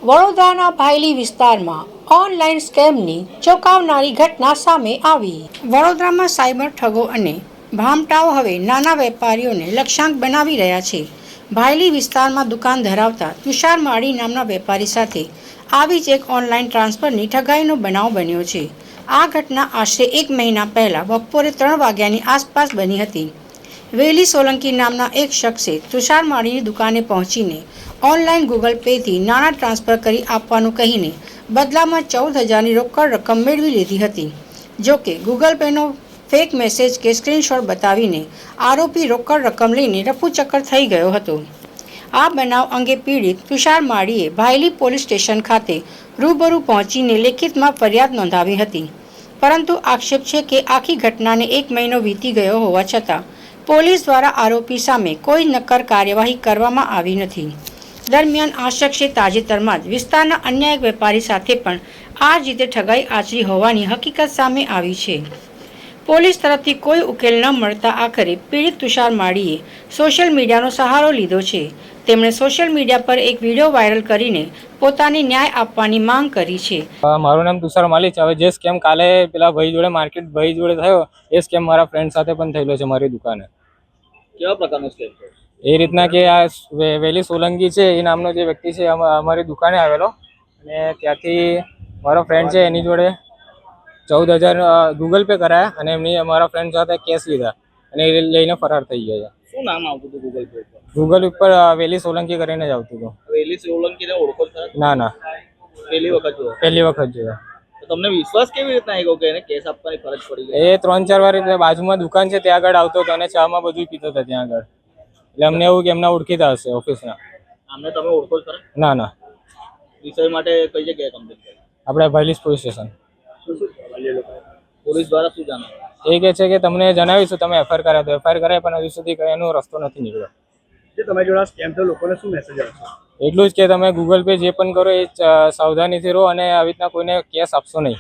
વડોદરાના ભાયલી વિસ્તારમાં ઓનલાઈન સ્કેમની ચોંકાવનારી ઘટના સામે આવી. વડોદરામાં સાયબર ઠગો અને ભામટાઓ હવે નાના વેપારીઓને લક્ષ્યાંક બનાવી રહ્યા છે. ભાયલી વિસ્તારમાં દુકાન ધરાવતા તુષાર માળી નામના વેપારી સાથે આવી જ એક ઓનલાઈન ટ્રાન્સફરની ઠગાઈનો બનાવ બન્યો છે. આ ઘટના આશરે 1 મહિના પહેલા બપોરે 3 વાગ્યાની આસપાસ બની હતી. વેલી સોલંકી નામના એક શખ્સે તુષાર માળીની દુકાને પહોંચીને ઓનલાઈન ગૂગલ પેથી નાણાં ટ્રાન્સફર કરી આપવાનું કહીને બદલામાં 14,000ની રોકડ રકમ મેળવી લીધી હતી. જોકે ગૂગલ પેનો ફેક મેસેજ કે સ્ક્રીનશોટ બતાવીને આરોપી રોકડ રકમ લઈને રફુચક્કર થઈ ગયો હતો. આ બનાવ અંગે પીડિત તુષાર માળીએ ભાયલી પોલીસ સ્ટેશન ખાતે રૂબરૂ પહોંચીને લેખિતમાં ફરિયાદ નોંધાવી હતી. પરંતુ આક્ષેપ છે કે આખી ઘટનાને 1 મહિનો વીતી ગયો હોવા છતાં પોલીસ દ્વારા આરોપી સામે કોઈ નક્કર કાર્યવાહી કરવામાં આવી નથી. દરમિયાન આ શખ્સે તાજેતરમાં જ વિસ્તારના અન્ય એક વેપારી સાથે પણ આ જ રીતે ઠગાઈ આચરી હોવાની હકીકત સામે આવી છે. પોલીસ તરફથી કોઈ ઉકેલ ન મળતા આખરે પીડિત તુષાર માળીએ સોશિયલ મીડિયાનો સહારો લીધો છે. તેમણે સોશિયલ મીડિયા પર એક વિડીયો વાયરલ કરીને પોતાની ન્યાય આપવાની માંગ કરી છે. મારું નામ તુષાર માલી છે. હવે જે સ્કેમ કાલે પેલા ભાઈ જોડે માર્કેટ ભાઈ જોડે થયો એ સ્કેમ મારા ફ્રેન્ડ સાથે પણ થયેલો છે મારી દુકાને. કેવા પ્રકારનો સ્કેમ છે? એ રીતના કે આ વેલી સોલંકી છે એ નામનો જે વ્યક્તિ છે અમારી દુકાને આવેલો અને ત્યાંથી મારો ફ્રેન્ડ છે એની જોડે 14,000 ગૂગલ પે કરાયા અને એમની અમારા ફ્રેન્ડ સાથે કેશ લીધા અને એ લઈને ફરાર થઈ ગયા. શું નામ આવતું હતું ગૂગલ પે પર? ગૂગલ ઉપર વેલી સોલંકી કરીને જ આવતું હતું. વેલી સોલંકીને ઓળખો છો? ના પહેલી વખત જોયો? પહેલી વખત જોયા. તો તમને વિશ્વાસ કેવી રીતના આવ્યો કે એને કેસ આપવાની ફરજ પડી ગઈ? એ 3-4 વાર એટલે બાજુમાં દુકાન છે ત્યાં આગળ આવતો હતો અને ચામાં બધું પીતો હતો ત્યાં આગળ. એટલે અમને એવું કે એમના ઓળખીતા હશે ઓફિસના. આમને તમે ઓળખો છો? ના. વિષય માટે કઈ જગ્યાએ કમ્પ્લેન કરી? આપણે ભાયલી પોલીસ સ્ટેશન. પોલીસ દ્વારા શું જાણવા? એ કહે છે કે તમને જણાવીશું તમે એફઆઈઆર કરાવો તો એફઆઈઆર કરાય પણ હજુ સુધી કઈ એનો રસ્તો નથી નીકળ્યો. તમે જોડે સ્કેમ થયો લોકોને શું મેસેજ આપશો? એટલું જ કે તમે ગૂગલ પે જે પણ કરો એ સાવધાનીથી રહો અને આવી રીતના કોઈને કેશ આપશો નહીં.